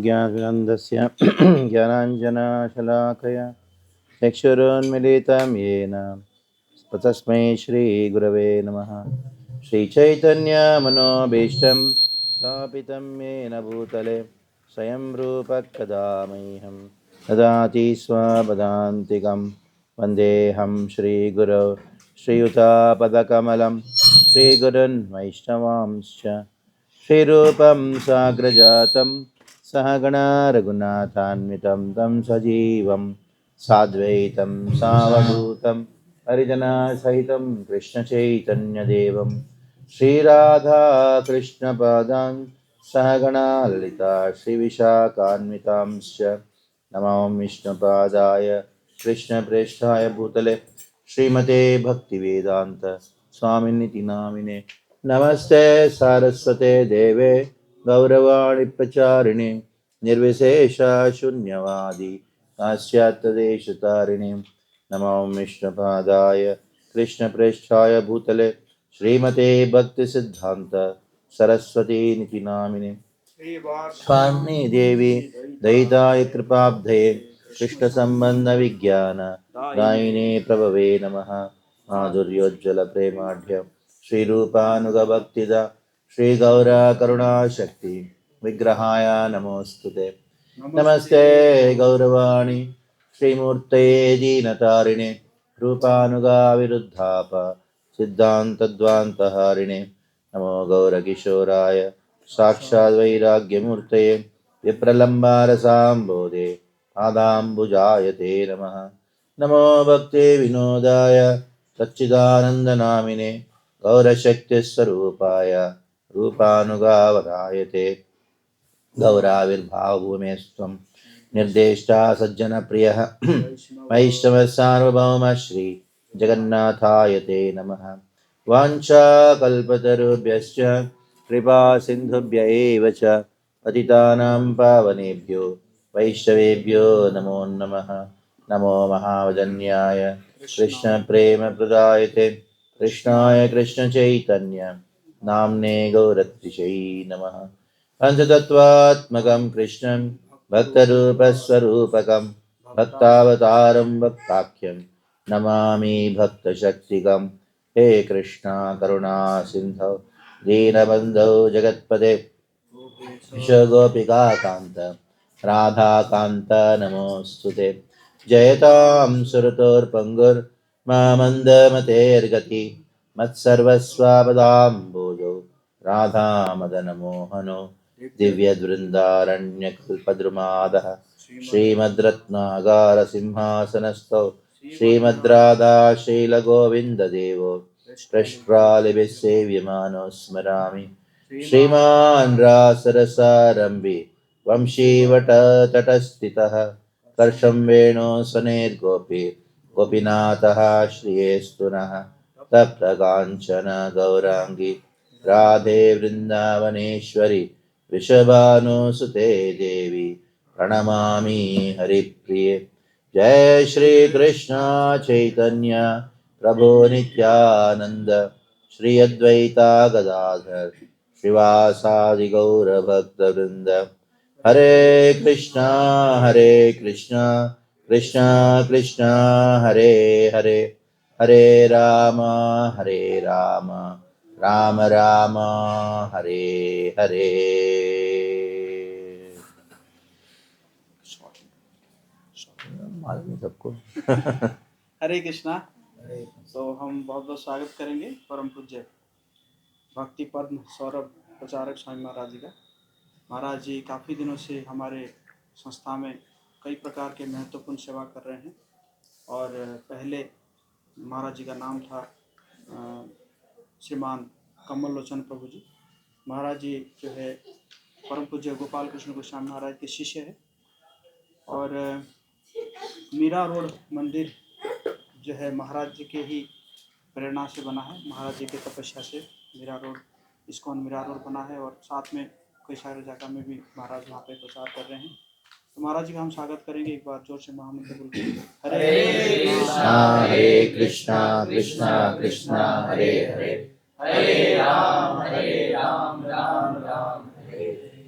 ज्ञानानन्दस्य ज्ञानाञ्जनशलाकया चक्षुरुन्मिलितं येन तस्मै श्रीगुरवे नमः। श्रीचैतन्यमनोभीष्टं स्थापितं येन भूतले स्वयं रूपः कदा मह्यं ददाति स्वपदान्तिकं वन्देऽहं श्रीगुरौ श्रीयुतापदकमलं श्रीगुरुन् वैष्णवांश्च श्रीरूपं साग्रजातं सहगणा रघुनाथान्वितं तं सजीवं साद्वैतं सावधूतं हरिजनसहितं कृष्णचैतन्यदेवं श्रीराधा कृष्णपादान् सहगणा ललिता श्रीविशाखान्वितांश्च नमो विष्णुपादाय कृष्णप्रेष्ठाय भूतले श्रीमते भक्तिवेदान्त स्वामिनिति नामिने नमस्ते सारस्वते देवे गौरवाणि प्रचारिणे निर्विशेष शून्यवादी पाश्चात्यदेशतारिणे नमो विष्णुपादाय कृष्णप्रेष्ठाय भूतले श्रीमते भक्तिसिद्धान्त सरस्वती निति नामिने स्वामी देवी दयिताय कृपाब्धये कृष्णसम्बन्धविज्ञान दायिने प्रभवे नमः। माधुर्योज्ज्वलप्रेमाढ्य श्रीरूपानुगभक्तिदा श्रीगौरा करुणाशक्ति विग्रहाय नमोऽस्तुते। नमस्ते गौरवाणी श्रीमूर्तये दीनतारिणे रूपानुगाविरुद्धाप सिद्धान्तद्वान्तहारिणे नमो गौरकिशोराय साक्षाद्वैराग्यमूर्तये विप्रलम्बारसाम्बोधे पादाम्बुजाय ते नमः। नमो भक्ते विनोदाय सच्चिदानन्दनामिने गौरशक्तिस्वरूपाय रूपानुगावराय ते गौराविर्भावभूमेस्त्वं निर्देष्टा सज्जनप्रियः वैष्णवः सार्वभौम श्री जगन्नाथाय ते नमः। वाञ्छाकल्पतरुभ्यश्च कृपा सिन्धुभ्य एव च पतितानां पावनेभ्यो वैष्णवेभ्यो नमो नमः। नमो महावदन्याय कृष्णप्रेमप्रदायते कृष्णाय कृष्णचैतन्य नाम्ने गौरतिशै नमः। पञ्चतत्त्वात्मकं कृष्णं भक्तरूपस्वरूपकं भक्तावतारं भक्ताख्यं नमामि भक्तशक्तिकं। हे कृष्णा करुणा सिन्धौ दीनबन्धो जगत्पते गोपिकान्त राधाकान्त नमोऽस्तुते। जयतां सुरतोर्पङ्गुर्मामन्दमतेर्गति मत्सर्वस्वापदाम्बोजो राधामदनमोहनो दिव्यवृन्दारण्यकल्पद्रुमादः श्रीमद्रत्नागारसिंहासनस्थौ श्रीमद्राधा श्रीलगोविन्ददेवो पृष्ठ्रालिभिः सेव्यमानो स्मरामि। श्रीमान् रासरसारम्भि वंशीवटतटस्थितः कर्षं वेणुसुनेर्गोपी गोपीनाथः श्रियेस्तु नः। तप्तकाञ्चन गौराङ्गी राधे वृन्दावनेश्वरी वृषभानुसुते देवी प्रणमामि हरिप्रिये। जय श्री कृष्ण चैतन्य प्रभु नित्यानंद श्री अद्वैता गदाधर श्रीवासादि गौरभक्तवृंद। हरे कृष्णा कृष्णा कृष्णा हरे हरे हरे राम राम राम हरे हरे। मालूम सबको। हरे कृष्णा। तो हम बहुत बहुत स्वागत करेंगे परम पूज्य भक्ति पद्म सौरभ प्रचारक स्वामी महाराज जी का। महाराज जी काफ़ी दिनों से हमारे संस्था में कई प्रकार के महत्वपूर्ण सेवा कर रहे हैं और पहले महाराज जी का नाम था श्रीमान कमल लोचन प्रभु जी। महाराज जी जो है परम पूज्य गोपाल कृष्ण गोस्वामी महाराज के शिष्य है और मीरा रोड मंदिर जो है महाराज जी के ही प्रेरणा से बना है। महाराज जी के तपस्या से मीरा रोड इस्कॉन मीरा रोड बना है और साथ में कई सारे जगह में भी महाराज वहाँ पे प्रचार कर रहे हैं। तो महाराज जी का हम स्वागत करेंगे एक बार जोर से महामंत्र बोल के हरे कृष्णा कृष्णा कृष्णा हरे हरे हरे राम राम राम हरे हरे।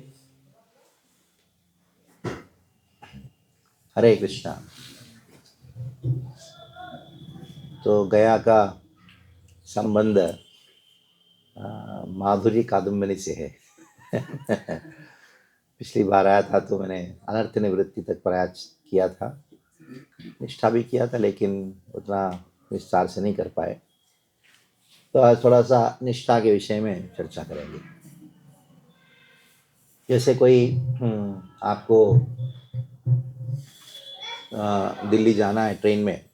हरे कृष्णा। तो गया का संबंध माधुरी कादम्बनी से है। पिछली बार आया था तो मैंने अनर्थ निवृत्ति तक प्रयास किया था, निष्ठा भी किया था, लेकिन उतना विस्तार से नहीं कर पाए। तो आज थोड़ा सा निष्ठा के विषय में चर्चा करेंगे। जैसे कोई आपको दिल्ली जाना है ट्रेन में,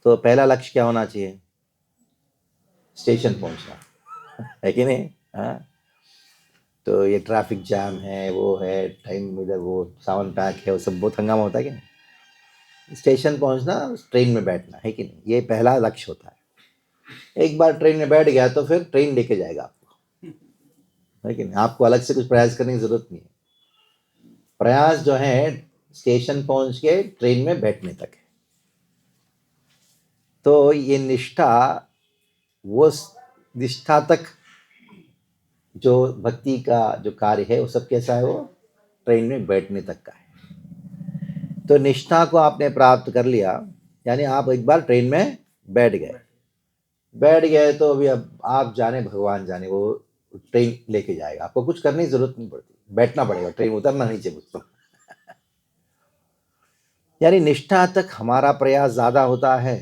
तो पहला लक्ष्य क्या होना चाहिए? स्टेशन पहुंचना, है कि नहीं? हाँ, तो ये ट्रैफिक जैम है, वो है, टाइम इधर, वो सावन पैक है, वो सब बहुत हंगामा होता है कि नहीं? स्टेशन पहुंचना, ट्रेन में बैठना, है कि नहीं? ये पहला लक्ष्य होता है। एक बार ट्रेन में बैठ गया तो फिर ट्रेन लेके जाएगा आपको, है कि नहीं? आपको अलग से कुछ प्रयास करने की जरूरत नहीं है। प्रयास जो है स्टेशन पहुंच के ट्रेन में बैठने तक है। तो ये निष्ठा, वो निष्ठा तक जो भक्ति का जो कार्य है वो सब कैसा है? वो ट्रेन में बैठने तक का है। तो निष्ठा को आपने प्राप्त कर लिया, यानी आप एक बार ट्रेन में बैठ गए तो अभी अब आप जाने भगवान जाने, वो ट्रेन लेके जाएगा, आपको कुछ करने की जरूरत नहीं पड़ती, बैठना पड़ेगा, ट्रेन उतरना नहीं चाहिए मुझको। यानी निष्ठा तक हमारा प्रयास ज्यादा होता है,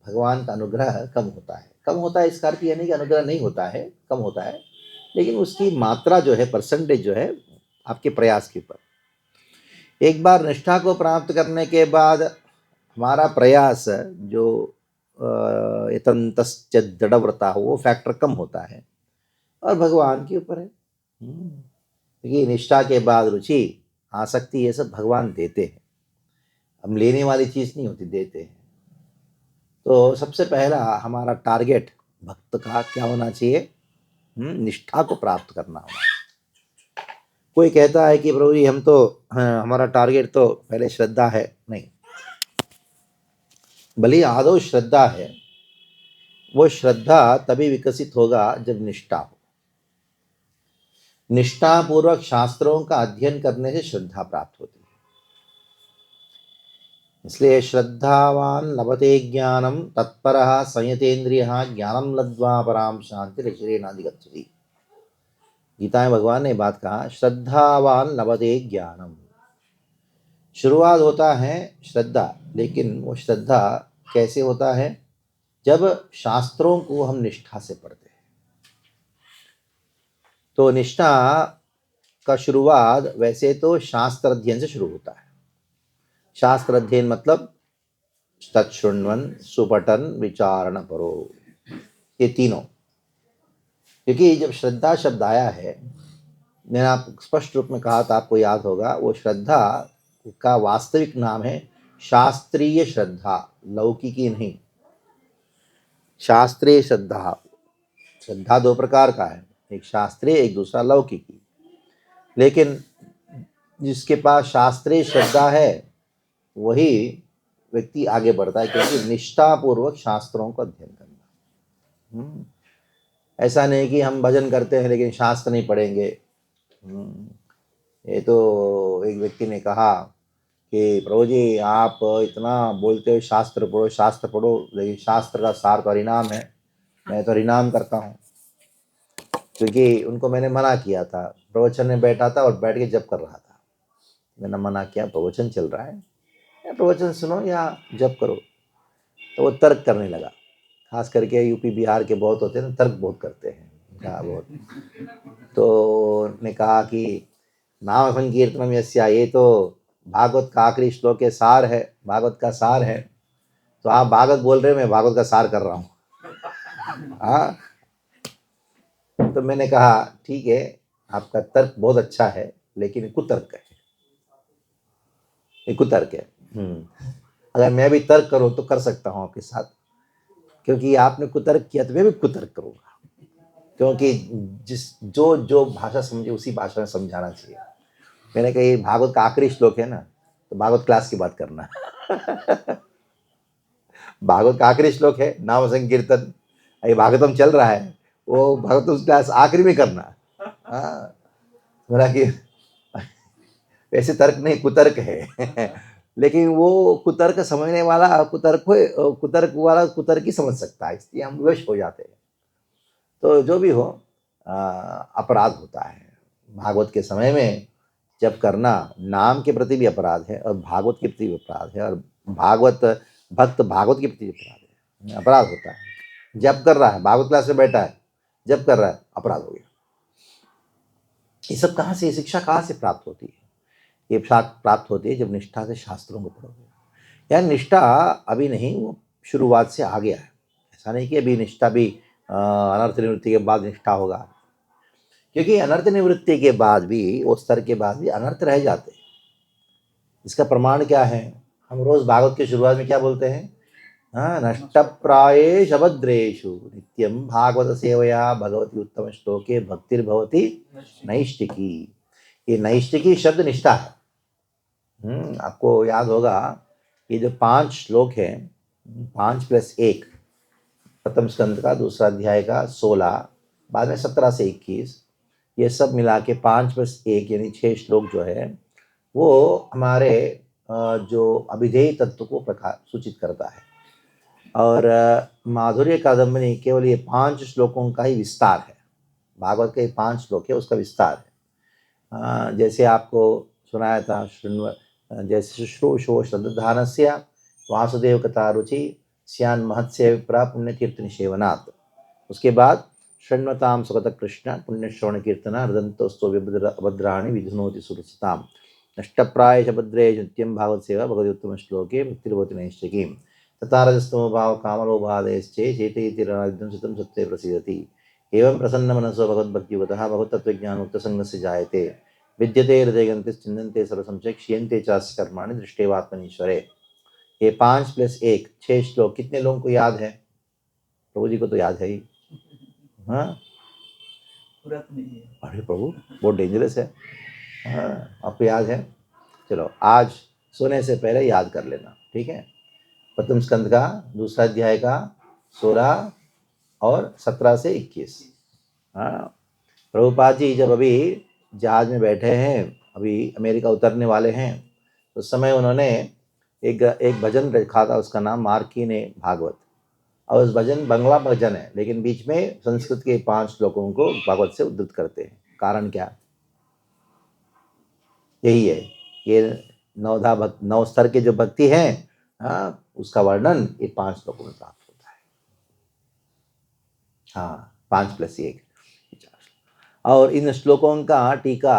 भगवान का अनुग्रह कम होता है। कम होता है इसका अर्थ ये नहीं कि अनुग्रह नहीं होता है, कम होता है, लेकिन उसकी मात्रा जो है, परसेंटेज जो है आपके प्रयास के ऊपर। एक बार निष्ठा को प्राप्त करने के बाद हमारा प्रयास जो यतन्तश्च दृढ़व्रता हो, वो फैक्टर कम होता है और भगवान के ऊपर है। क्योंकि निष्ठा के बाद रुचि, आसक्ति, ये सब भगवान देते हैं, हम लेने वाली चीज नहीं होती, देते हैं। तो सबसे पहला हमारा टारगेट भक्त का क्या होना चाहिए? निष्ठा को प्राप्त करना होगा। कोई कहता है कि प्रभु जी हम तो हमारा टारगेट तो पहले श्रद्धा है, नहीं, भले आदौ श्रद्धा है, वो श्रद्धा तभी विकसित होगा जब निष्ठा हो। निष्ठा पूर्वक शास्त्रों का अध्ययन करने से श्रद्धा प्राप्त होती है। इसलिए श्रद्धावान लभते ज्ञानम तत्परः संयतेन्द्रियः ज्ञानम लब्ध्वा पराम शांतिरचिरेणाधिगच्छति। गीता में भगवान ने बात कहा, श्रद्धावान लभते ज्ञानम। शुरुआत होता है श्रद्धा, लेकिन वो श्रद्धा कैसे होता है? जब शास्त्रों को हम निष्ठा से पढ़ते हैं। तो निष्ठा का शुरुआत वैसे तो शास्त्र अध्ययन से शुरू होता है। शास्त्र अध्ययन मतलब तच्छृण्वन् सुपठन विचारण परो, ये तीनों। क्योंकि जब श्रद्धा शब्द आया है, मैंने आप स्पष्ट रूप में कहा था, आपको याद होगा, वो श्रद्धा का वास्तविक नाम है शास्त्रीय श्रद्धा, लौकिकी नहीं। शास्त्रीय श्रद्धा, श्रद्धा दो प्रकार का है, एक शास्त्रीय, एक दूसरा लौकिकी। लेकिन जिसके पास शास्त्रीय श्रद्धा है वही व्यक्ति आगे बढ़ता है, क्योंकि निष्ठा पूर्वक शास्त्रों को अध्ययन करना। ऐसा नहीं कि हम भजन करते हैं लेकिन शास्त्र नहीं पढ़ेंगे। ये तो एक व्यक्ति ने कहा कि प्रभु जी आप इतना बोलते हो शास्त्र पढ़ो शास्त्र पढ़ो, लेकिन शास्त्र का सार तो हरिनाम है, मैं तो हरिनाम करता हूँ। क्योंकि उनको मैंने मना किया था, प्रवचन में बैठा था और बैठ के जप कर रहा था। मैंने मना किया, प्रवचन चल रहा है, या प्रवचन सुनो या जप करो। तो वो तर्क करने लगा, खास करके यूपी बिहार के बहुत होते हैं ना, तर्क बहुत करते हैं, कहा बहुत। तो ने कहा कि नाम संकीर्तनम यस्या, ये तो भागवत का आखिरी श्लोक के सार है, भागवत का सार है, तो आप भागवत बोल रहे हो, मैं भागवत का सार कर रहा हूँ। हाँ, तो मैंने कहा ठीक है, आपका तर्क बहुत अच्छा है, लेकिन कुतर्क है, ये कुतर्क है। अगर मैं भी तर्क करूँ तो कर सकता हूँ आपके साथ, क्योंकि आपने कुतर्क किया तो मैं भी कुतर्क करूँगा, क्योंकि जो जो भाषा समझे उसी भाषा में समझाना चाहिए। मैंने कहा ये भागवत का आखिरी श्लोक है ना, तो भागवत क्लास की बात करना। भागवत का आखिरी श्लोक है नाम संकीर्तन, ये भागवतम चल रहा है, वो भागवतम क्लास आखिरी में करना। हाँ, मेरा कि वैसे तर्क नहीं, कुतर्क है। लेकिन वो कुतर्क समझने वाला कुतर्क वाला कुतर्क ही समझ सकता है, इसलिए हम विवश हो जाते हैं। तो जो भी हो, अपराध होता है भागवत के समय में। जब करना नाम के प्रति भी अपराध है और भागवत के प्रति भी अपराध है, और भागवत भक्त भागवत के प्रति भी अपराध है, अपराध होता है। जब कर रहा है, भागवत क्लास में बैठा है, जब कर रहा है, अपराध हो गया। ये सब कहाँ से, शिक्षा कहाँ से प्राप्त होती है? ये प्राप्त होती है जब निष्ठा से शास्त्रों को पढ़ोगे। यार निष्ठा अभी नहीं, वो शुरुआत से आ गया है। ऐसा नहीं कि अभी निष्ठा भी अनर्थ निवृत्ति के बाद निष्ठा होगा, क्योंकि अनर्थ निवृत्ति के बाद भी, उस स्तर के बाद भी अनर्थ रह जाते हैं। इसका प्रमाण क्या है? हम रोज भागवत के शुरुआत में क्या बोलते हैं? हाँ, नष्ट प्रायेष अभद्रेषु नित्यम भागवत सेवया भगवती उत्तम श्लोके भक्तिर्भवती नैष्टिकी। ये नैष्टिकी शब्द निष्ठा है। आपको याद होगा, ये जो 5 श्लोक है, 5 + 1, प्रथम स्कंद का दूसरा अध्याय का 16, बाद में 17 से 21, ये सब मिला के 5 + 1 यानी 6 श्लोक जो है, वो हमारे जो अभिधेय तत्व को सूचित करता है। और माधुर्य कादम्बरी केवल ये 5 श्लोकों का ही विस्तार है। भागवत के 5 श्लोक है, उसका विस्तार है। जैसे आपको सुनाया था, जैसे शुश्रूषो श्रद्धानस्य वासुदेव कथा रुचि स्यान महत्स्य विप्रा पुण्यकीर्तन निषेवनात्। उसके बाद षण्वताम सुगत कृष्ण पुण्यश्रवण कीर्तना हृदंतोस्तो अभद्राणि विधुनोति सुरसिताम नष्टप्रायेष भद्रेषु नित्यं भागवत सेवा भगवती उत्तम श्लोके भक्तिर्भवति नैष्टिकीं तथा रजस्तमो भाव कामलोभादेश्चे चेतयितिरनादिदं सुतं सत्ये प्रसीदति। एवं प्रसन्नमनसो भगवद्भक्तियुक्तः भगवत्तत्त्वज्ञानमुक्तसङ्गस्य जायते विद्यते हृदयगन्तिश्चिन्तन्ते सर्वसंशय क्षीयन्ते चास्य कर्माणि दृष्टेवात्मनीश्वरे। ये 5 + 1 6 श्लोक कितने लोगों को याद है? प्रभु जी को तो याद है ही। हाँ, पूरा तो नहीं है। अरे प्रभु, बहुत डेंजरस है। हाँ, आपको याद है? चलो आज सोने से पहले याद कर लेना, ठीक है? प्रथम स्कंद का दूसरा अध्याय का 16 और 17 से 21। हाँ, प्रभुपाद जी जब अभी जहाज में बैठे हैं, अभी अमेरिका उतरने वाले हैं, उस समय उन्होंने एक भजन रखा था, उसका नाम मार्कीने भागवत। और उस भजन बंगला भजन है, लेकिन बीच में संस्कृत के 5 श्लोकों को भागवत से उद्धृत करते हैं। कारण क्या? यही है, ये 9 स्तर के जो भक्ति हैं, उसका वर्णन ये 5 श्लोकों में प्राप्त होता है। हाँ, 5 + 1। और इन श्लोकों का टीका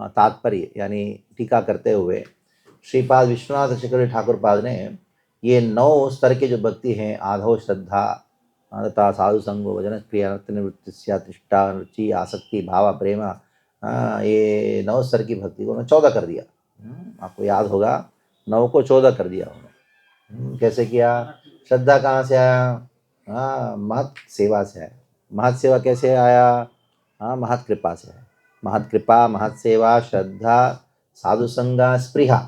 तात्पर्य यानी टीका करते हुए श्रीपाद विश्वनाथ चक्रवर्ती ठाकुर पाद ने ये 9 स्तर के जो भक्ति हैं, आधो श्रद्धा तथा साधु संगो भजन क्रिया निवृत्ति निष्ठा रुचि आसक्ति भाव प्रेम, ये 9 स्तर की भक्ति को उन्होंने 14 कर दिया। आपको याद होगा, 9 को 14 कर दिया उन्होंने। कैसे किया? श्रद्धा कहाँ से आया? महत सेवा से आया। महत सेवा कैसे आया? महत कृपा से है। महत कृपा, महत सेवा, श्रद्धा, साधु संगा, स्पृहा,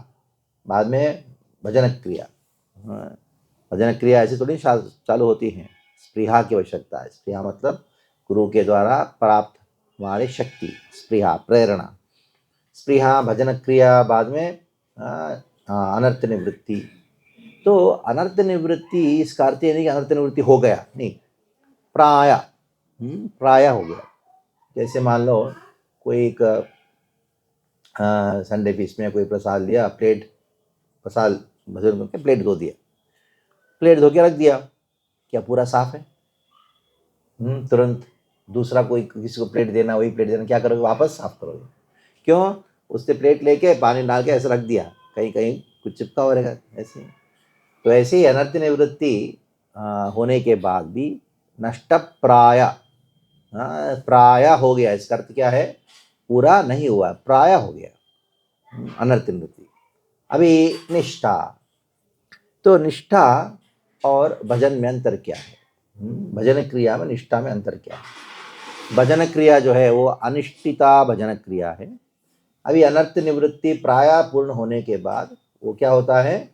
बाद में भजन क्रिया। भजन क्रिया ऐसे थोड़ी चालू होती हैं, स्पृहा की आवश्यकता है। स्पृहा मतलब गुरु के द्वारा प्राप्त हमारी शक्ति, स्पृहा प्रेरणा। स्पृहा, भजन क्रिया, बाद में अनर्थ निवृत्ति। तो अनर्थ निवृत्ति इसका अर्थ ये नहीं कि अनर्थ निवृत्ति हो गया, नहीं, प्राय हो गया। जैसे मान लो कोई एक संडे फीस में कोई प्रसाद लिया, प्रसाद भजन करके प्लेट धो दिया, प्लेट धो के रख दिया, क्या पूरा साफ है? तुरंत दूसरा कोई किसी को प्लेट देना, वही प्लेट देना, क्या करोगे? वापस साफ करोगे। क्यों? उसने प्लेट लेके पानी डाल के ऐसे रख दिया, कहीं कहीं कुछ चिपका हो रहेगा ऐसे। तो ऐसे ही अनर्थ निवृत्ति होने के बाद भी नष्ट प्राय, प्राय हो गया, इसका अर्थ क्या है? पूरा नहीं हुआ, प्राय हो गया अनर्थ निवृत्ति। अभी निष्ठा, तो निष्ठा और भजन में अंतर क्या है? भजन क्रिया में निष्ठा में अंतर क्या है? भजन क्रिया जो है वो अनिष्ठिता भजन क्रिया है। अभी अनर्थ निवृत्ति प्राय पूर्ण होने के बाद वो क्या होता है?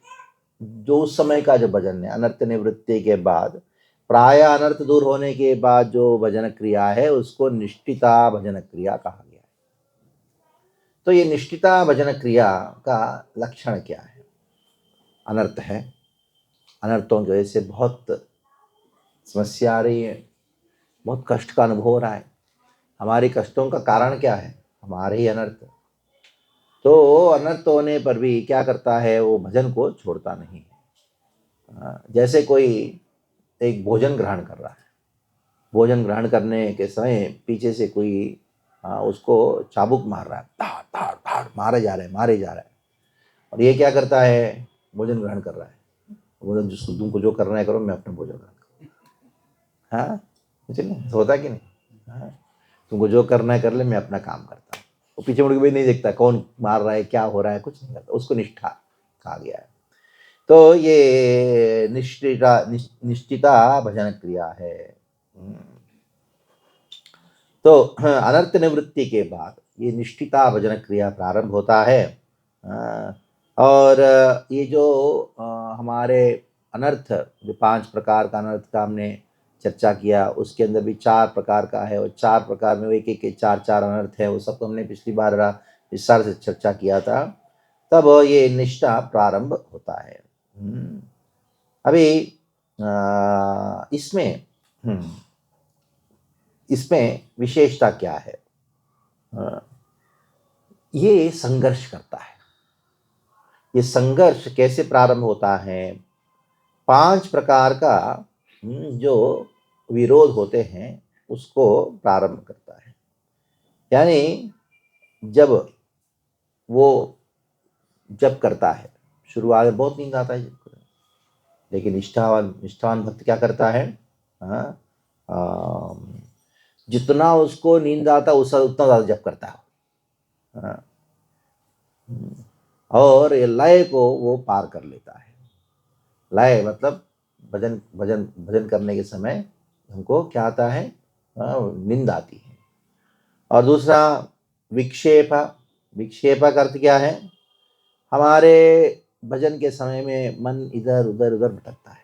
जो उस समय का जो भजन है, अनर्थ निवृत्ति के बाद प्राय अनर्थ दूर होने के बाद जो भजन क्रिया है, उसको निष्ठिता भजन क्रिया कहा गया है। तो ये निष्ठिता भजन क्रिया का लक्षण क्या है? अनर्थ है। अनर्थों की वजह से बहुत समस्या आ रही है, बहुत कष्ट का अनुभव हो रहा है। हमारे कष्टों का कारण क्या है? हमारे ही अनर्थ। तो अनर्थ होने पर भी क्या करता है, वो भजन को छोड़ता नहीं है। जैसे कोई एक भोजन ग्रहण कर रहा है, भोजन ग्रहण करने के समय पीछे से कोई उसको चाबुक मार रहा है, धाड़ धाड़ धाड़ मारे जा रहे हैं, मारे जा रहा है, और ये क्या करता है, भोजन ग्रहण कर रहा है। भोजन जो तुमको जो करना है करो, मैं अपना भोजन ग्रहण करूँ। हाँ, चलिए होता कि नहीं? हाँ, तुमको जो करना है कर ले, मैं अपना काम करता हूँ। वो पीछे मुड़ के भी नहीं देखता कौन मार रहा है, क्या हो रहा है, कुछ नहीं करता। उसको निष्ठा कहा गया है। तो ये निष्ठिता भजन क्रिया है। तो अनर्थ निवृत्ति के बाद ये निष्ठिता भजन क्रिया प्रारंभ होता है। और ये जो हमारे अनर्थ, जो 5 प्रकार का अनर्थ का हमने चर्चा किया, उसके अंदर भी 4 प्रकार का है, और 4 प्रकार में एक एक के 4 अनर्थ है। वो सब तो हमने पिछली बार विस्तार से चर्चा किया था। तब ये निष्ठा प्रारंभ होता है। अभी इसमें विशेषता क्या है? ये संघर्ष करता है। ये संघर्ष कैसे प्रारंभ होता है? 5 प्रकार का जो विरोध होते हैं उसको प्रारंभ करता है। यानी जब वो जप करता है, शुरुआत में बहुत नींद आता है जब, लेकिन निष्ठावान भक्त क्या करता है? जितना उसको नींद आता है उससे उतना ज़्यादा जप करता है। और ये लय को वो पार कर लेता है। लय मतलब भजन भजन भजन करने के समय हमको क्या आता है? नींद आती है। और दूसरा विक्षेप। विक्षेप का अर्थ क्या है? हमारे भजन के समय में मन इधर उधर उधर भटकता है,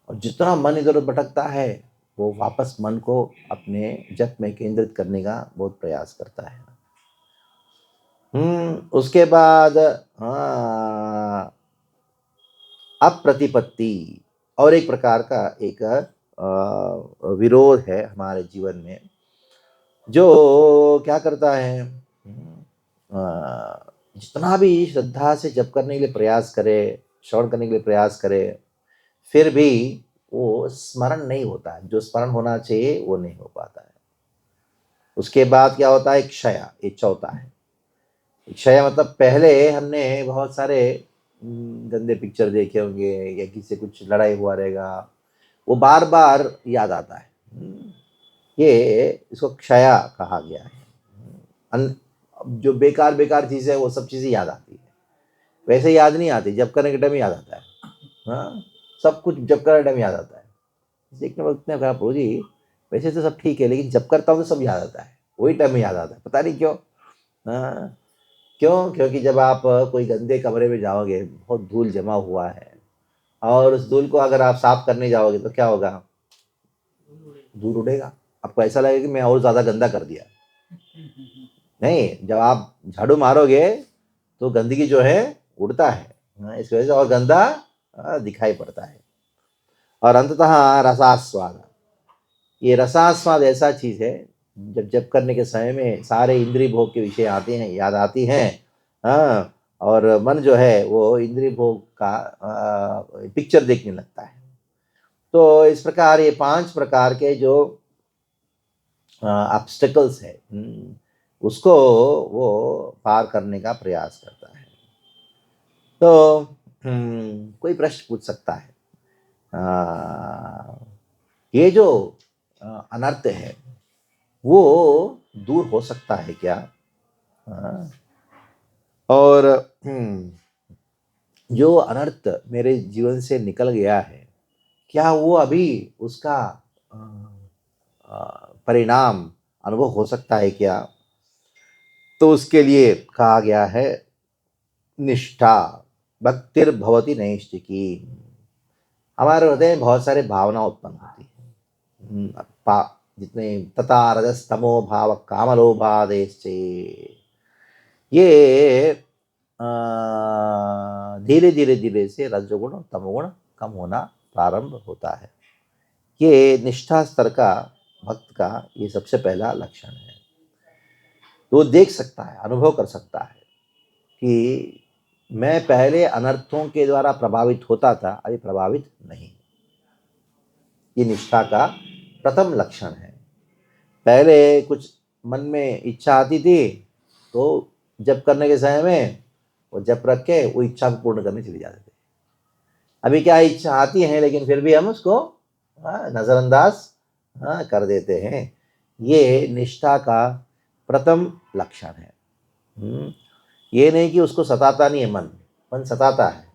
और जितना मन इधर उधर भटकता है वो वापस मन को अपने जप में केंद्रित करने का बहुत प्रयास करता है। उसके बाद अप्रतिपत्ति और एक प्रकार का एक विरोध है हमारे जीवन में, जो क्या करता है? जितना भी श्रद्धा से जप करने के लिए प्रयास करे, श्रवण करने के लिए प्रयास करे, फिर भी वो स्मरण नहीं होता है। जो स्मरण होना चाहिए वो नहीं हो पाता है। उसके बाद क्या होता है? क्षय। ये चौथा है। क्षय मतलब पहले हमने बहुत सारे गंदे पिक्चर देखे होंगे, या किसी से कुछ लड़ाई हुआ रहेगा, वो बार बार याद आता है। ये इसको क्षय कहा गया है। जो बेकार बेकार चीज़ें वो सब चीज़ें याद आती है, वैसे याद नहीं आती, जब करने के टाइम याद आता है। हाँ, सब कुछ जब करने टाइम याद आता है। देखने वक्त ने कहा, प्रभु जी वैसे तो सब ठीक है, लेकिन जब करता हूँ तो सब याद आता है, वही टाइम में याद आता है, पता नहीं क्यों। क्यों? क्योंकि जब आप कोई गंदे कमरे में जाओगे, बहुत धूल जमा हुआ है, और उस धूल को अगर आप साफ करने जाओगे तो क्या होगा? धूल उड़ेगा। आपको ऐसा लगेगा कि मैं और ज़्यादा गंदा कर दिया। नहीं, जब आप झाड़ू मारोगे तो गंदगी जो है उड़ता है, इस वजह से और गंदा दिखाई पड़ता है। और अंततः रसास्वाद। ये रसास्वाद ऐसा चीज़ है, जब जप करने के समय में सारे इंद्रिय भोग के विषय आते हैं, याद आती हैं, और मन जो है वो इंद्रिय भोग का पिक्चर देखने लगता है। तो इस प्रकार ये 5 प्रकार के जो ऑब्स्टेकल्स है, उसको वो पार करने का प्रयास करता है। तो कोई प्रश्न पूछ सकता है, ये जो अनर्थ है वो दूर हो सकता है क्या? और जो अनर्थ मेरे जीवन से निकल गया है, क्या वो अभी उसका परिणाम अनुभव हो सकता है क्या? तो उसके लिए कहा गया है निष्ठा भक्तिर्भवति नैष्ठिकी। हमारे हृदय में बहुत सारे भावना उत्पन्न होती है, जितने तथा रजस्तमो भाव कामलोभादेश्चे, ये धीरे धीरे धीरे से रजोगुण और तमोगुण कम होना प्रारंभ होता है। ये निष्ठा स्तर का भक्त का ये सबसे पहला लक्षण है। तो वो देख सकता है, अनुभव कर सकता है कि मैं पहले अनर्थों के द्वारा प्रभावित होता था, अभी प्रभावित नहीं। ये निष्ठा का प्रथम लक्षण है। पहले कुछ मन में इच्छा आती थी तो जप करने के समय में वो जप रख के वो इच्छा को पूर्ण करने चले जाते थे। अभी क्या इच्छा आती है लेकिन फिर भी हम उसको नजरअंदाज कर देते हैं। ये निष्ठा का प्रथम लक्षण है। ये नहीं कि उसको सताता नहीं है, मन सताता है,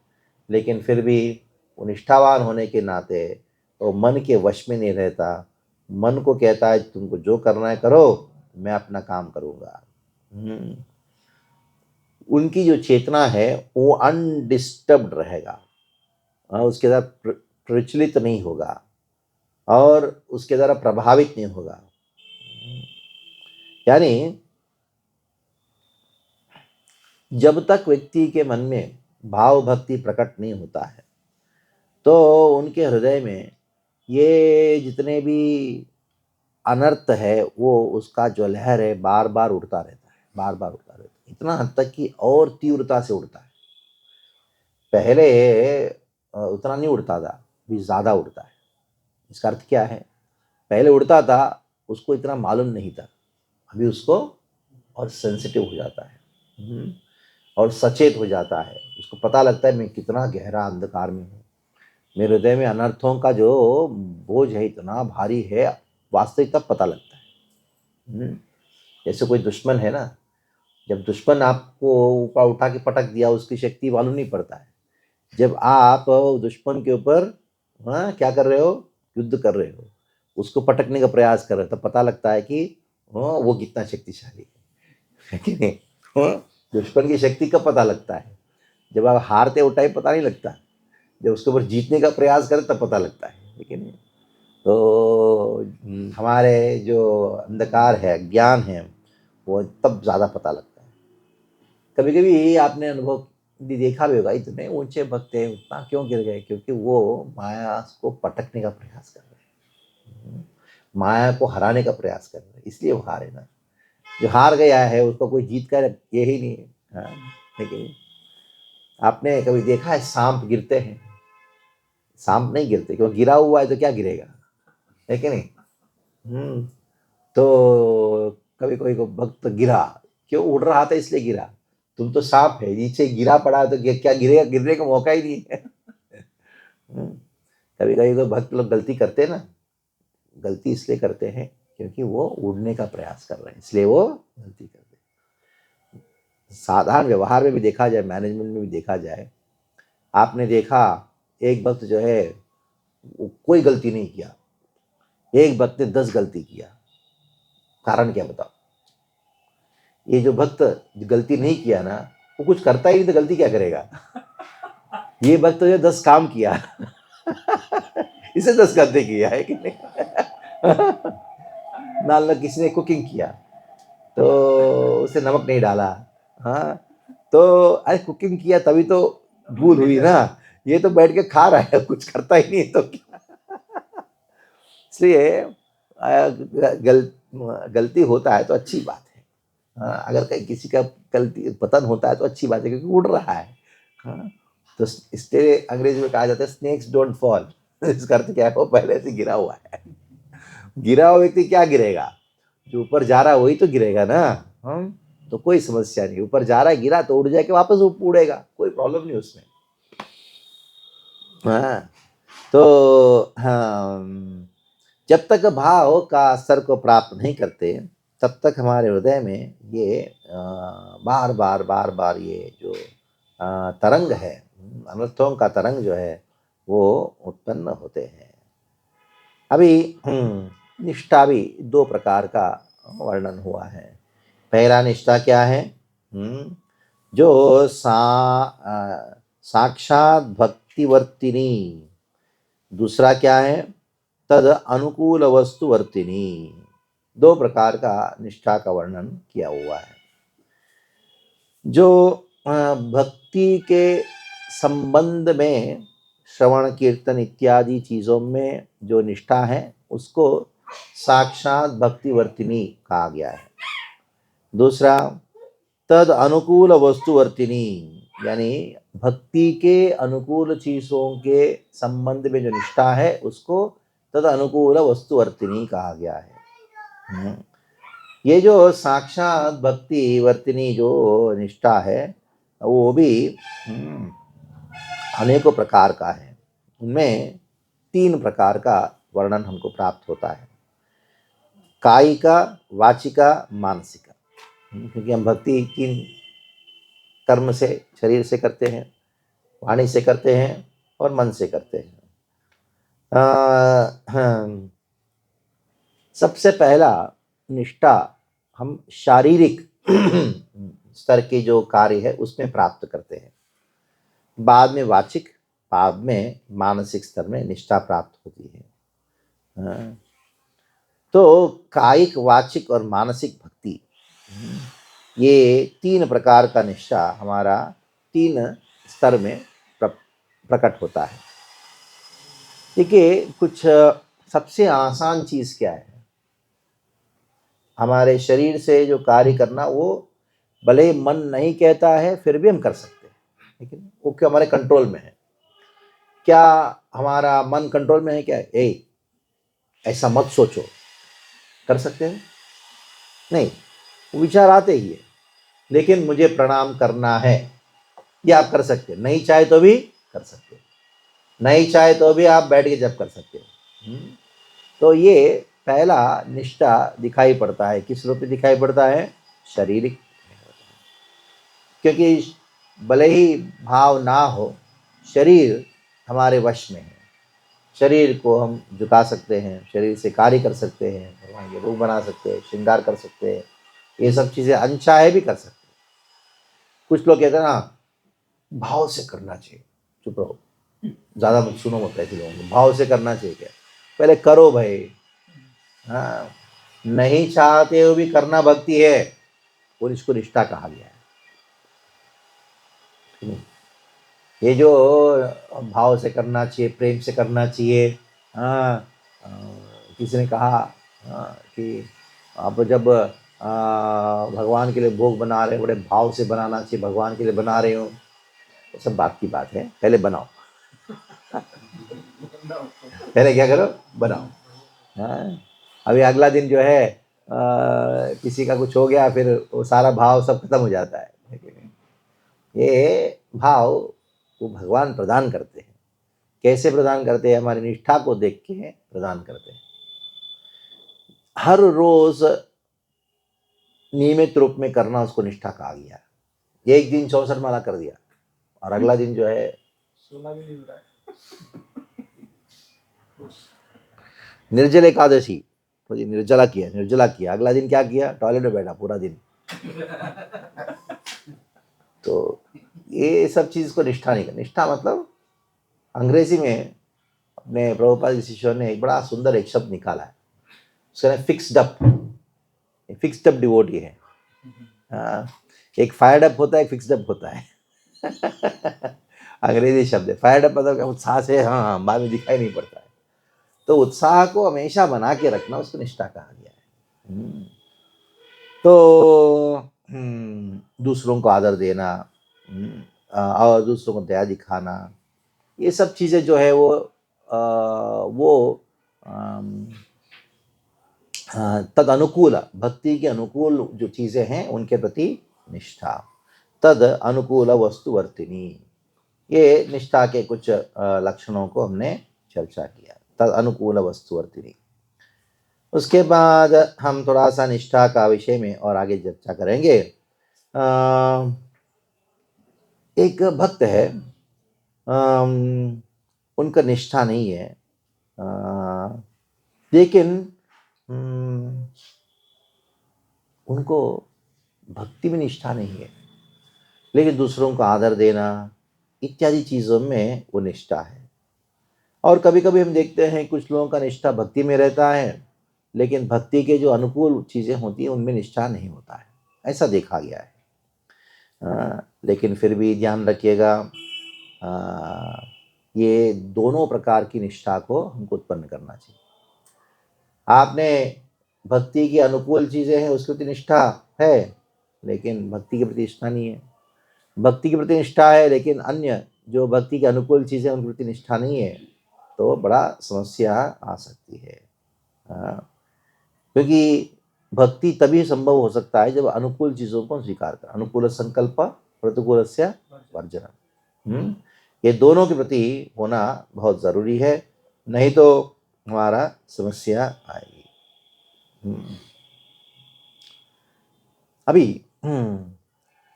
लेकिन फिर भी वो निष्ठावान होने के नाते वो मन के वश में नहीं रहता। मन को कहता है तुमको जो करना है करो, मैं अपना काम करूँगा। उनकी जो चेतना है वो अनडिस्टर्ब्ड रहेगा, उसके द्वारा प्रचलित नहीं होगा और उसके द्वारा प्रभावित नहीं होगा। यानी जब तक व्यक्ति के मन में भाव भक्ति प्रकट नहीं होता है तो उनके हृदय में ये जितने भी अनर्थ है वो उसका जो लहर है बार बार उड़ता रहता है, बार बार उड़ता रहता है, इतना हद तक कि और तीव्रता से उड़ता है। पहले उतना नहीं उड़ता था, अभी ज़्यादा उड़ता है। इसका अर्थ क्या है? पहले उड़ता था, उसको इतना मालूम नहीं था, अभी उसको और सेंसिटिव हो जाता है और सचेत हो जाता है। उसको पता लगता है मैं कितना गहरा अंधकार में हूँ, मेरे हृदय में अनर्थों का जो बोझ है इतना भारी है, वास्तविकता पता लगता है। जैसे कोई दुश्मन है ना, जब दुश्मन आपको ऊपर उठा के पटक दिया उसकी शक्ति मालूम नहीं पड़ता है। जब आप दुश्मन के ऊपर क्या कर रहे हो, युद्ध कर रहे हो, उसको पटकने का प्रयास कर रहे हो, तो पता लगता है कि वो कितना शक्तिशाली है कि नहीं। दुश्मन की शक्ति कब पता लगता है? जब आप हारते हो टाइम पता नहीं लगता, जब उसके ऊपर जीतने का प्रयास करें तब पता लगता है, लेकिन तो हमारे जो अंधकार है, ज्ञान है, वो तब ज़्यादा पता लगता है। कभी कभी आपने अनुभव भी देखा भी होगा, इतने ऊंचे भक्त हैं, उतना क्यों गिर गए? क्योंकि वो माया को पटकने का प्रयास कर रहे हैं, माया को हराने का प्रयास कर रहे हैं, इसलिए वो हारे ना। जो हार गया है उसको कोई जीत कर ये ही नहीं है। लेकिन आपने कभी देखा है सांप गिरते हैं? सांप नहीं गिरते, क्यों? गिरा हुआ है तो क्या गिरेगा, है कि नहीं? तो कभी कोई को भक्त गिरा, क्यों? उड़ रहा था इसलिए गिरा। तुम तो सांप है, नीचे गिरा पड़ा तो क्या गिरेगा? गिरने का मौका ही नहीं है। कभी कभी कोई भक्त लोग गलती करते हैं ना, गलती इसलिए करते हैं क्योंकि वो उड़ने का प्रयास कर रहे हैं, इसलिए वो गलती करते हैं। साधारण व्यवहार में भी देखा जाए, मैनेजमेंट में भी देखा जाए, आपने देखा एक भक्त जो है वो कोई गलती नहीं किया, एक भक्त ने 10 गलती किया। कारण क्या बताओ? ये जो भक्त गलती नहीं किया ना, वो कुछ करता ही नहीं तो गलती क्या करेगा? ये भक्त जो 10 काम किया इसे 10 गलती किया है कि नहीं? मान किसी ने कुकिंग किया तो उसे नमक नहीं डाला, तो अरे कुकिंग किया तभी तो भूल हुई ना, ये तो बैठ के खा रहा है, कुछ करता ही नहीं तो क्या। इसलिए गलती होता है तो अच्छी बात है। अगर कहीं किसी का गलती पतन होता है तो अच्छी बात है, क्योंकि उड़ रहा है। तो इसलिए अंग्रेजी में कहा जाता है स्नेक्स डोंट फॉल। इसका अर्थ क्या है? वो पहले से गिरा हुआ है। गिरा हुआ व्यक्ति क्या गिरेगा? जो ऊपर जा रहा है वही तो गिरेगा ना। तो कोई समस्या नहीं, ऊपर जा रहा है, गिरा तो उड़ जाके वापस उड़ेगा, कोई प्रॉब्लम नहीं उसमें। तो जब तक भाव का स्तर को प्राप्त नहीं करते तब तक हमारे हृदय में ये बार बार बार बार ये जो तरंग है, अनर्थों का तरंग जो है वो उत्पन्न होते हैं। अभी निष्ठा भी 2 प्रकार का वर्णन हुआ है। पहला निष्ठा क्या है? जो साक्षात भक्तिवर्तिनी। दूसरा क्या है? तद अनुकूल वस्तुवर्तिनी। 2 प्रकार का निष्ठा का वर्णन किया हुआ है। जो भक्ति के संबंध में श्रवण कीर्तन इत्यादि चीज़ों में जो निष्ठा है उसको साक्षात भक्तिवर्तिनी कहा गया है। दूसरा, तद अनुकूल वस्तुवर्तिनी, यानी भक्ति के अनुकूल चीज़ों के संबंध में जो निष्ठा है उसको तद अनुकूल वस्तुवर्तिनी कहा गया है। ये जो साक्षात भक्ति वर्तिनी जो निष्ठा है वो भी अनेकों प्रकार का है। उनमें 3 प्रकार का वर्णन हमको प्राप्त होता है, कायिका, वाचिका, मानसिका। क्योंकि हम भक्ति 3 कर्म से, शरीर से करते हैं, वाणी से करते हैं और मन से करते हैं। सबसे पहला निष्ठा हम शारीरिक स्तर के जो कार्य है उसमें प्राप्त करते हैं, बाद में वाचिक, बाद में मानसिक स्तर में निष्ठा प्राप्त होती है। तो कायिक, वाचिक और मानसिक भक्ति, ये 3 प्रकार का निष्ठा हमारा 3 स्तर में प्रकट होता है। देखिए, कुछ सबसे आसान चीज़ क्या है, हमारे शरीर से जो कार्य करना, वो भले मन नहीं कहता है फिर भी हम कर सकते हैं, लेकिन वो क्या हमारे कंट्रोल में है? क्या हमारा मन कंट्रोल में है? क्या ऐसा मत सोचो, कर सकते हैं? नहीं, विचार आते ही है, लेकिन मुझे प्रणाम करना है, ये आप कर सकते हैं। नहीं चाहे तो भी कर सकते हैं, नहीं चाहे तो भी आप बैठ के जब कर सकते हैं। तो ये पहला निष्ठा दिखाई पड़ता है, किस रूप में दिखाई पड़ता है? शारीरिक। क्योंकि भले ही भाव ना हो, शरीर हमारे वश में है, शरीर को हम झुका सकते हैं, शरीर से कार्य कर सकते हैं, भगवान के रूप बना सकते हैं, श्रृंगार कर सकते हैं, ये सब चीज़ें अनचाहे भी कर सकते हैं। कुछ लोग कहते हैं ना, भाव से करना चाहिए। चुप रहो, ज़्यादा मत सुनो, मत ऐसे लोगों को। भाव से करना चाहिए क्या? पहले करो भाई। हाँ, नहीं चाहते हुए भी करना भक्ति है, और इसको निष्ठा कहा गया है। ये जो भाव से करना चाहिए, प्रेम से करना चाहिए। हाँ, किसी ने कहा कि आप जब भगवान के लिए भोग बना रहे हो, बड़े भाव से बनाना चाहिए, भगवान के लिए बना रहे हो। तो सब बात की बात है, पहले बनाओ। पहले क्या करो? बनाओ। हाँ, अभी अगला दिन जो है किसी का कुछ हो गया, फिर वो सारा भाव सब खत्म हो जाता है। ये भाव वो भगवान प्रदान करते हैं। कैसे प्रदान करते हैं? हमारी निष्ठा को देख के प्रदान करते हैं। हर रोज नियमित रूप में करना, उसको निष्ठा कहा गया। एक दिन 64 माला कर दिया और अगला दिन जो है 16 भी नहीं हो रहा है। निर्जल एकादशी, तो जी निर्जला किया, अगला दिन क्या किया? टॉयलेट में बैठा पूरा दिन। तो ये सब चीज़ को निष्ठा नहीं कर। निष्ठा मतलब अंग्रेजी में अपने प्रभुपाद जी शिष्यों ने एक बड़ा सुंदर एक शब्द निकाला है, उसका नाम फिक्स्ड अप डिवोटी है। एक फायर्ड अप होता है, एक फिक्स्ड अप होता है। अंग्रेजी शब्द है। फायर्ड अप मतलब उत्साह से, हाँ, बाद में दिखाई नहीं पड़ता है। तो उत्साह को हमेशा बना के रखना, उसको निष्ठा कहा गया है। तो दूसरों को आदर देना, और दूसरों को दया दिखाना, ये सब चीज़ें जो है वो तद अनुकूल, भक्ति के अनुकूल जो चीज़ें हैं उनके प्रति निष्ठा। तद अनुकूल वस्तुवर्तिनी, ये निष्ठा के कुछ लक्षणों को हमने चर्चा किया। तद अनुकूल वस्तुवर्तिनी। उसके बाद हम थोड़ा सा निष्ठा का विषय में और आगे चर्चा करेंगे। एक भक्त है, उनका निष्ठा नहीं है, लेकिन उनको भक्ति में निष्ठा नहीं है, लेकिन दूसरों को आदर देना इत्यादि चीज़ों में वो निष्ठा है। और कभी कभी हम देखते हैं कुछ लोगों का निष्ठा भक्ति में रहता है, लेकिन भक्ति के जो अनुकूल चीज़ें होती हैं उनमें निष्ठा नहीं होता है, ऐसा देखा गया है। लेकिन फिर भी ध्यान रखिएगा, ये दोनों प्रकार की निष्ठा को हमको उत्पन्न करना चाहिए। आपने भक्ति की अनुकूल चीज़ें हैं उसके प्रति निष्ठा है, लेकिन भक्ति के प्रति निष्ठा नहीं है। भक्ति के प्रति निष्ठा है लेकिन अन्य जो भक्ति के अनुकूल चीज़ें उनके प्रति निष्ठा नहीं है, तो बड़ा समस्या आ सकती है। क्योंकि भक्ति तभी संभव हो सकता है जब अनुकूल चीज़ों को स्वीकार कर, अनुकूल संकल्प प्रतिकूलस्य वर्जनम, ये दोनों के प्रति होना बहुत ज़रूरी है, नहीं तो हमारा समस्या आएगी। अभी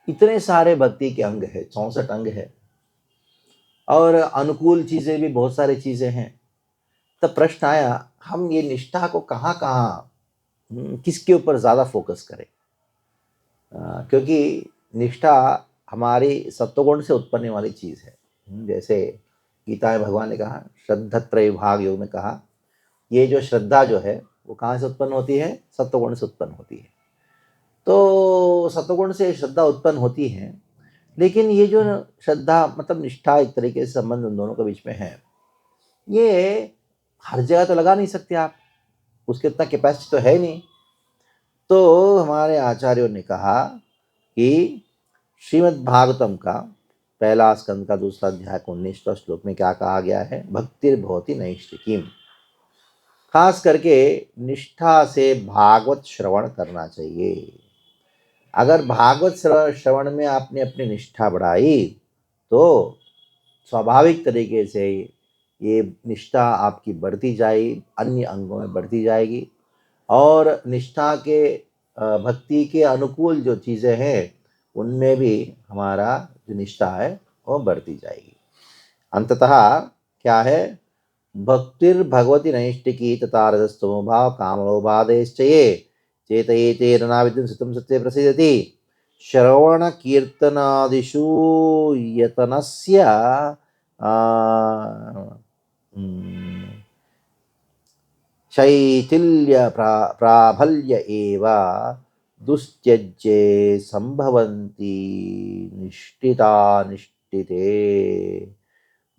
इतने सारे भक्ति के अंग है, 64 अंग है, और अनुकूल चीज़ें भी बहुत सारी चीज़ें हैं। तब प्रश्न आया, हम ये निष्ठा को कहाँ कहाँ किसके ऊपर ज़्यादा फोकस करें? क्योंकि निष्ठा हमारी सत्वगुण से उत्पन्न वाली चीज़ है। जैसे गीता में भगवान ने कहा, श्रद्धत्रय विभाग योग में कहा, ये जो श्रद्धा जो है वो कहाँ से उत्पन्न होती है? सत्वगुण से उत्पन्न होती है। तो सत्वगुण से श्रद्धा उत्पन्न होती है, लेकिन ये जो श्रद्धा मतलब निष्ठा एक तरीके से संबंध उन दोनों के बीच में है, ये हर जगह तो लगा नहीं सकते आप, उसके इतना कैपेसिटी तो है नहीं। तो हमारे आचार्यों ने कहा कि श्रीमद् भागवतम का पहला स्कंद का दूसरा अध्याय 19वां श्लोक में क्या कहा गया है? भक्तिर्भवति नैष्ठिकीम, खास करके निष्ठा से भागवत श्रवण करना चाहिए। अगर भागवत श्रवण में आपने अपनी निष्ठा बढ़ाई तो स्वाभाविक तरीके से ये निष्ठा आपकी बढ़ती जाएगी, अन्य अंगों में बढ़ती जाएगी, और निष्ठा के भक्ति के अनुकूल जो चीज़ें हैं उनमें भी हमारा जो निष्ठा है वो बढ़ती जाएगी। अंततः क्या है? भक्तिर्भगवती नैष्ठिकी तथा रजस्तमो भाव कामलोभादेश्च ये चेतयेते रणाविद्युं सुतं सत्ये प्रसिद्धति श्रवण कीर्तनादिषु यतनस्य शैथिल्य प्राबल्य एव दुस्त्यज्ये संभवन्ति निष्ठिता निष्ठिते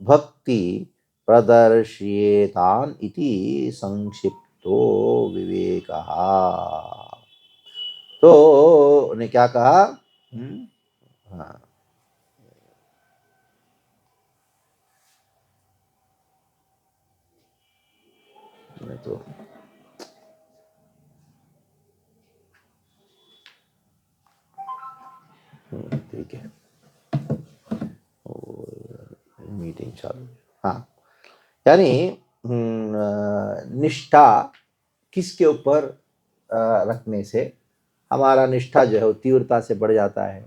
भक्ति प्रदर्श्येतान् इति संक्षिप्तो विवेकः। तो उन्हें क्या कहा? हाँ, तो ठीक है, मीटिंग चालू। हाँ, यानी निष्ठा किसके ऊपर रखने से हमारा निष्ठा जो है वो तीव्रता से बढ़ जाता है?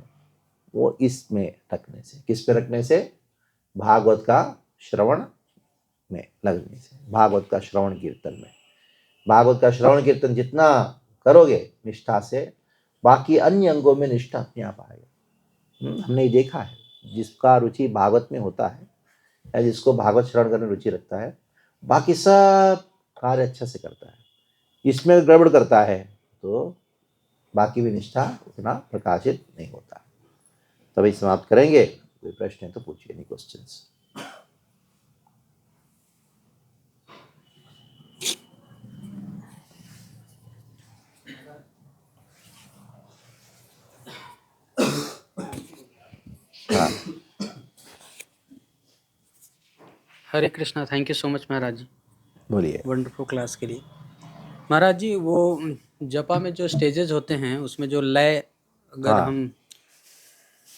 वो इसमें रखने से। किस पे रखने से? भागवत का श्रवण में लगने से, भागवत का श्रवण कीर्तन में। भागवत का श्रवण कीर्तन जितना करोगे निष्ठा से, बाकी अन्य अंगों में निष्ठा अपने आप आएगा। हमने देखा है, जिसका रुचि भागवत में होता है या जिसको भागवत श्रवण करने में रुचि रखता है, बाकी सब कार्य अच्छा से करता है। इसमें गड़बड़ करता है तो बाकी भी निष्ठा उतना प्रकाशित नहीं होता। तभी समाप्त करेंगे। कोई प्रश्न है तो पूछिए, एनी क्वेश्चंस? हाँ, Hare Krishna. Thank you so much Maharaj ji, बोलिए। वंडरफुल क्लास के लिए। महाराज जी, वो जपा में जो स्टेजेस होते हैं उसमें जो लय, अगर हाँ, हम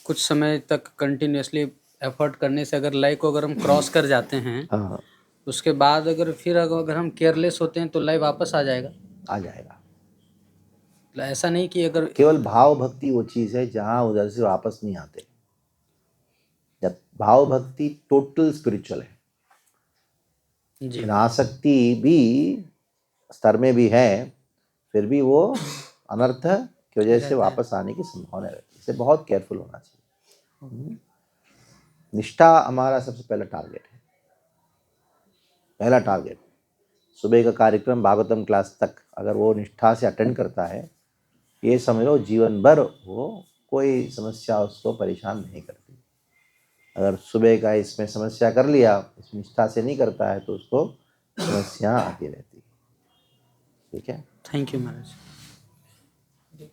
कुछ समय तक कंटिन्यूअसली एफर्ट करने से अगर लय को अगर हम क्रॉस कर जाते हैं, हाँ, उसके बाद अगर हम केयरलेस होते हैं तो लय वापस आ जाएगा? आ जाएगा। ऐसा नहीं कि अगर केवल भाव भक्ति वो चीज़ है जहाँ उधर से वापस नहीं आते। जब भाव भक्ति टोटल स्पिरिचुअल है, जी आसक्ति भी स्तर में भी है, फिर भी वो अनर्थ की वजह से वापस आने की संभावना रहती है। इससे बहुत केयरफुल होना चाहिए। निष्ठा हमारा सबसे पहला टारगेट है। पहला टारगेट सुबह का कार्यक्रम भागवतम क्लास तक अगर वो निष्ठा से अटेंड करता है, ये समझ लो जीवन भर वो कोई समस्या उसको परेशान नहीं करती। अगर सुबह का इसमें समस्या कर लिया, इस निष्ठा से नहीं करता है तो उसको समस्या आती रहती है। ठीक है, थैंक यू महाराज। ठीक।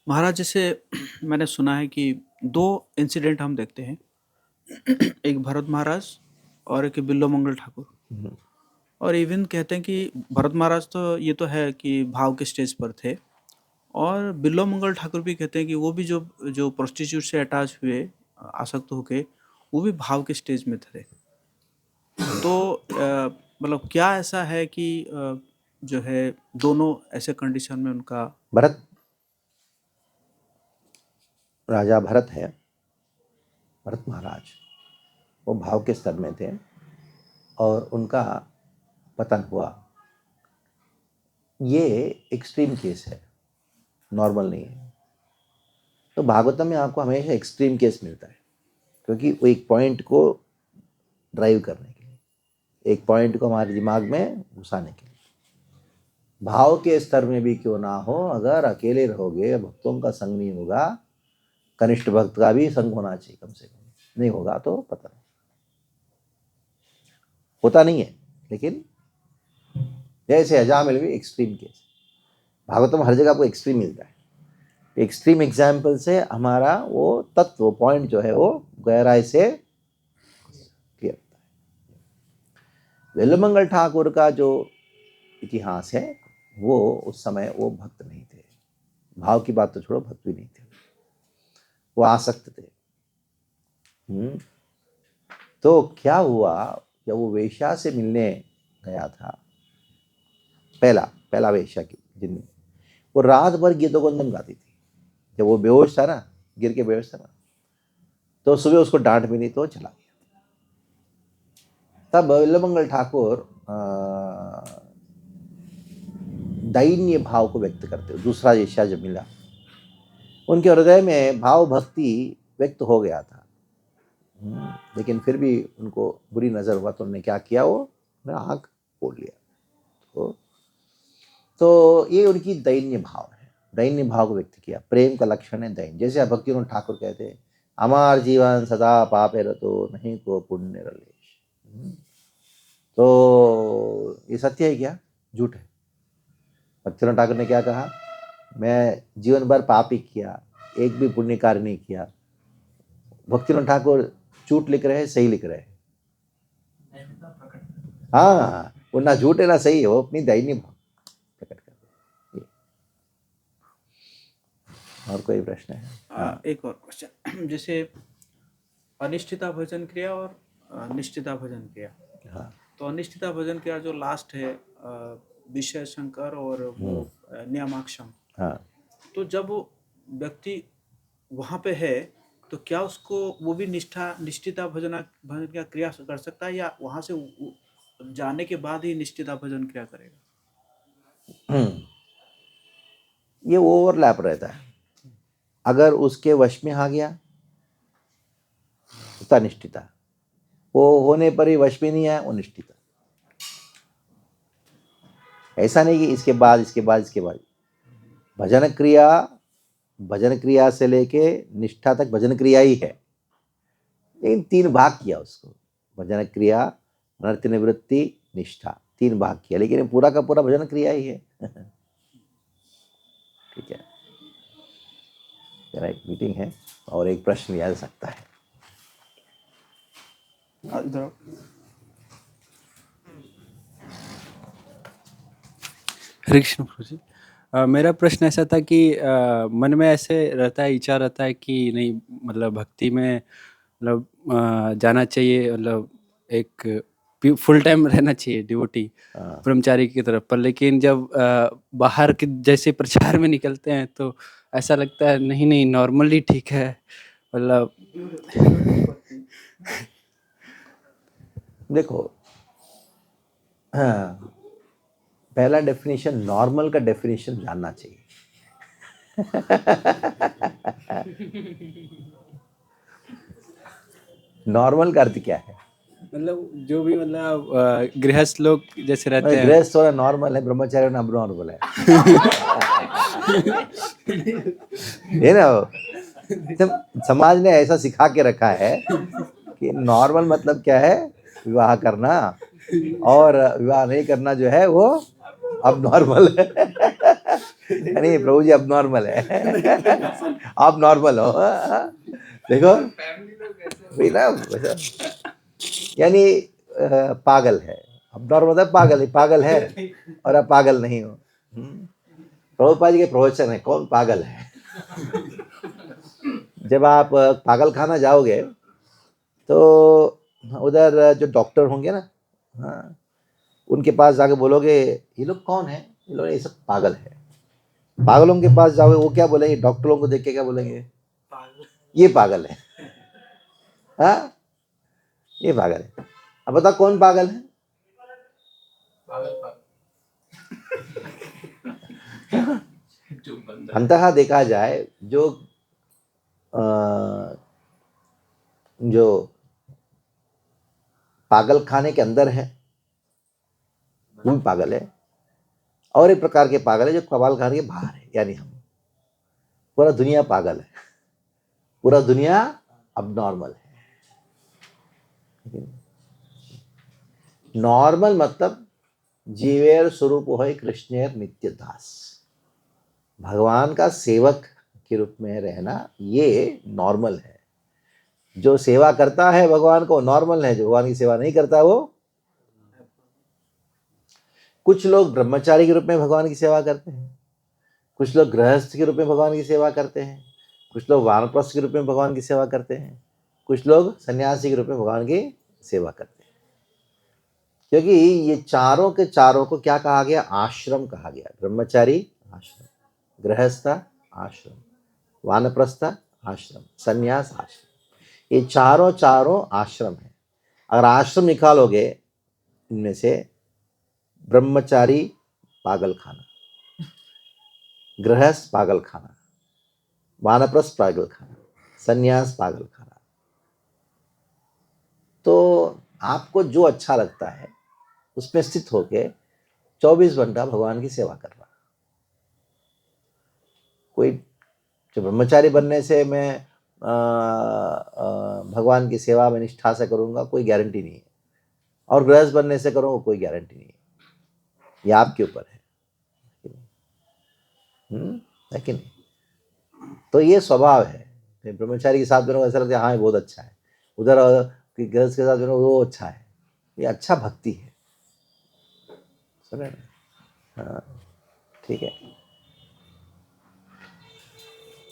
महाराज जैसे मैंने सुना है कि 2 इंसिडेंट हम देखते हैं, एक भरत महाराज और एक बिल्लो मंगल ठाकुर। और इवन कहते हैं कि भरत महाराज तो ये तो है कि भाव के स्टेज पर थे, और बिल्लो मंगल ठाकुर भी कहते हैं कि वो भी जो जो प्रोस्टिट्यूट से अटैच हुए, आसक्त होके, वो भी भाव के स्टेज में थे। तो मतलब क्या ऐसा है कि जो है दोनों ऐसे कंडीशन में उनका भरत, राजा भरत है, भरत महाराज, वो भाव के स्तर में थे और उनका पतन हुआ। ये एक्सट्रीम केस है, नॉर्मल नहीं है। तो भागवतम में आपको हमेशा एक्सट्रीम केस मिलता है, क्योंकि वो एक पॉइंट को ड्राइव करने के लिए, एक पॉइंट को हमारे दिमाग में घुसाने के लिए। भाव के स्तर में भी क्यों ना हो, अगर अकेले रहोगे, भक्तों का संग नहीं होगा, कनिष्ठ भक्त का भी संग होना चाहिए कम से कम, नहीं होगा तो पता नहीं, होता नहीं है। लेकिन जैसे अजामिल भी एक्सट्रीम केस, भागवतम हर जगह आपको एक्सट्रीम मिलता है। एक्सट्रीम एग्जाम्पल से हमारा वो तत्व, पॉइंट जो है वो गहराई से क्लियर होता है। बिल्वमंगल ठाकुर का जो इतिहास है, वो उस समय वो भक्त नहीं थे, भाव की बात तो छोड़ो, भक्त भी नहीं थे, वो आसक्त थे। तो क्या हुआ, जब वो वेश्या से मिलने गया था, पहला वेश्या की, जिनमें वो रात भर गीतो गोविंदम गाती थी। जब वो बेहोश था ना, गिर के बेहोश था ना, तो सुबह उसको डांट मिली तो चला गया। तब बिल्वमंगल ठाकुर दैन्य भाव को व्यक्त करते हुए, दूसरा वेश्या जब मिला, उनके हृदय में भाव भक्ति व्यक्त हो गया था। लेकिन फिर भी उनको बुरी नजर हुआ, तो उन्होंने क्या किया, वो आंख खोल लिया। तो ये उनकी दैन्य भाव है, दैन्य भाव को व्यक्त किया। प्रेम का लक्षण है दैन्य। जैसे भक्ति ठाकुर कहते हैं, हमार जीवन सदा पापे रतो, नहीं को पुण्य रलेश। तो ये सत्य है क्या, झूठ है? भक्ति ठाकुर ने क्या कहा, मैं जीवन भर पाप ही किया, एक भी पुण्य कार्य नहीं किया। भक्ति ठाकुर झूठ लिख रहे हैं, सही लिख रहे हैं? हाँ, वो ना झूठ है ना सही है, वो अपनी दैन्य भाव प्रकट कर रहे हैं। और कोई प्रश्न है? एक और क्वेश्चन, जैसे अनिष्ठिता भजन क्रिया और निष्ठिता भजन क्रिया। हाँ, तो अनिष्ठिता भजन क्रिया जो लास्ट है, विषय शंकर और वो नियमाक्षम। हाँ। तो जब व्यक्ति वहाँ पे है, तो क्या उसको वो भी निष्ठिता भजन का क्रिया कर सकता है, या वहाँ से जाने के बाद ही निष्ठिता भजन क्रिया करेगा? ये ओवरलैप रहता है। अगर उसके वश में आ गया तो निष्ठिता, वो होने पर ही वश में नहीं आया, वो निष्ठिता। ऐसा नहीं कि इसके बाद भजन क्रिया से लेके निष्ठा तक भजन क्रिया ही है, लेकिन 3 भाग किया उसको। भजन क्रिया, अनर्थ निवृत्ति, निष्ठा, 3 भाग किया, लेकिन पूरा का पूरा भजन क्रिया ही है। ठीक है, जरा एक मीटिंग है और एक प्रश्न लिया जा सकता है। इधर हरे कृष्ण प्रभु जी। मेरा प्रश्न ऐसा था कि मन में ऐसे रहता है, इच्छा रहता है कि नहीं, मतलब भक्ति में मतलब जाना चाहिए, मतलब एक फुल टाइम रहना चाहिए डिवोटी, ब्रह्मचारी की तरफ पर। लेकिन जब बाहर के जैसे प्रचार में निकलते हैं तो ऐसा लगता है नहीं नहीं, नॉर्मली ठीक है, मतलब देखो, पहला डेफिनेशन, नॉर्मल का डेफिनेशन जानना चाहिए। नॉर्मल का अर्थ क्या है? मतलब जो भी मतलब गृहस्थ लोग जैसे रहते हैं गृहस्थ होना नॉर्मल है, ब्रह्मचारी होना अबनॉर्मल है। ये ना समाज ने ऐसा सिखा के रखा है कि नॉर्मल मतलब क्या है, विवाह करना, और विवाह नहीं करना जो है वो अब नॉर्मल है। नहीं प्रभु जी अब नॉर्मल है, आप नॉर्मल हो। देखो वही ना, यानी पागल है। अब नॉर्मल मतलब पागल है, पागल है और अब पागल नहीं हो। प्रभुपाद जी के प्रवचन है कौन पागल है। जब आप पागल खाना जाओगे तो उधर जो डॉक्टर होंगे ना, हाँ, उनके पास जाके बोलोगे ये लोग कौन है, ये लोग ये सब पागल है। पागलों के पास जाओगे वो क्या बोलेंगे, डॉक्टरों को देख के क्या बोलेंगे, ये पागल है। हाँ ये पागल है। अब बताओ कौन पागल है। अंततः देखा जाए जो पागल खाने के अंदर है वो भी पागल है, और एक प्रकार के पागल है जो पागल खाने के बाहर है, यानी हम। पूरा दुनिया पागल है, पूरा दुनिया अब नॉर्मल है। नॉर्मल मतलब जीवेर स्वरूप है कृष्णेर नित्य दास, भगवान का सेवक के रूप में रहना, ये नॉर्मल है। जो सेवा करता है भगवान को नॉर्मल है, जो भगवान की सेवा नहीं करता वो। कुछ लोग ब्रह्मचारी के रूप में भगवान की सेवा करते हैं, कुछ लोग गृहस्थ के रूप में भगवान की सेवा करते हैं, कुछ लोग वानप्रस्थ के रूप में भगवान की सेवा करते हैं, कुछ लोग सन्यासी के रूप में भगवान की सेवा करते हैं। क्योंकि ये चारों के चारों को क्या कहा गया, आश्रम कहा गया। ब्रह्मचारी आश्रम, गृहस्थ आश्रम, वानप्रस्थ आश्रम, सन्यास आश्रम, ये चारों चारों आश्रम है। अगर आश्रम निकालोगे इनमें से, ब्रह्मचारी पागल खाना, गृहस्थ पागल खाना, वानप्रस्थ पागल खाना, सन्यास पागल खाना, तो आपको जो अच्छा लगता है उसमें स्थित होके 24 घंटा भगवान की सेवा करना। कोई जो ब्रह्मचारी बनने से मैं भगवान की सेवा में निष्ठा से करूंगा, कोई गारंटी नहीं है, और गृहस्थ बनने से करूंगा, कोई गारंटी नहीं है। ये आपके ऊपर है, है कि नहीं। तो ये स्वभाव है। ब्रह्मचारी के साथ बनोगे ऐसा लगता है हाँ ये बहुत अच्छा है, उधर गृहस्थ के साथ बनोगे वो अच्छा है। ये अच्छा भक्ति है, सुने ना। हाँ ठीक है।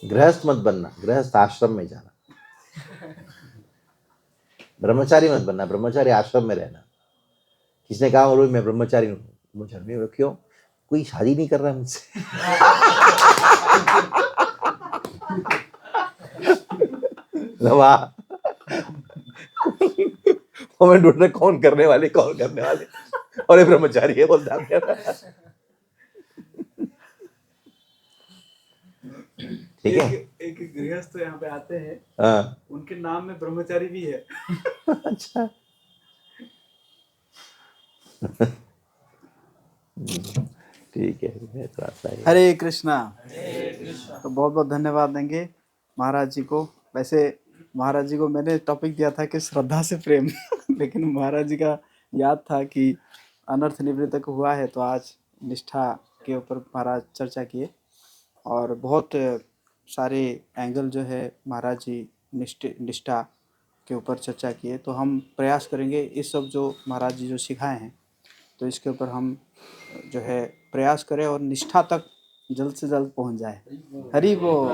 गृहस्थ मत बनना, गृहस्थ आश्रम में जाना। ब्रह्मचारी मत बनना, ब्रह्मचारी आश्रम में रहना। किसने कहा रोज मैं ब्रह्मचारी हूँ, ब्रह्मचारी में क्यों, कोई शादी नहीं कर रहा है मुझसे। हमें ढूंढ रहे कौन करने वाले, कौन करने वाले, और ये ब्रह्मचारी है बोलता है। ठीक है। एक गृहस्थ तो यहाँ पे आते हैं, हाँ उनके नाम में ब्रह्मचारी भी है। अच्छा ठीक है, थोड़ा सा हरे कृष्णा। तो बहुत बहुत धन्यवाद देंगे महाराज जी को। वैसे महाराज जी को मैंने टॉपिक दिया था कि श्रद्धा से प्रेम, लेकिन महाराज जी का याद था कि अनर्थ निवृत्त हुआ है, तो आज निष्ठा के ऊपर महाराज चर्चा किए, और बहुत सारे एंगल जो है महाराज जी निष्ठा के ऊपर चर्चा किए। तो हम प्रयास करेंगे इस सब जो महाराज जी जो सिखाए हैं, तो इसके ऊपर हम जो है प्रयास करें और निष्ठा तक जल्द से जल्द पहुंच जाए। हरि बोल।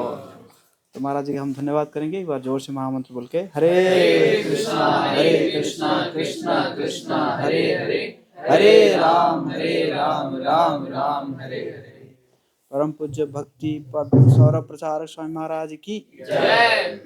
तो महाराज जी का हम धन्यवाद करेंगे एक बार जोर से महामंत्र बोल के, हरे कृष्णा कृष्णा कृष्णा हरे हरे, हरे राम राम राम हरे हरे। परम पूज्य भक्ति पद सौरभ प्रचारक स्वामी महाराज की जय।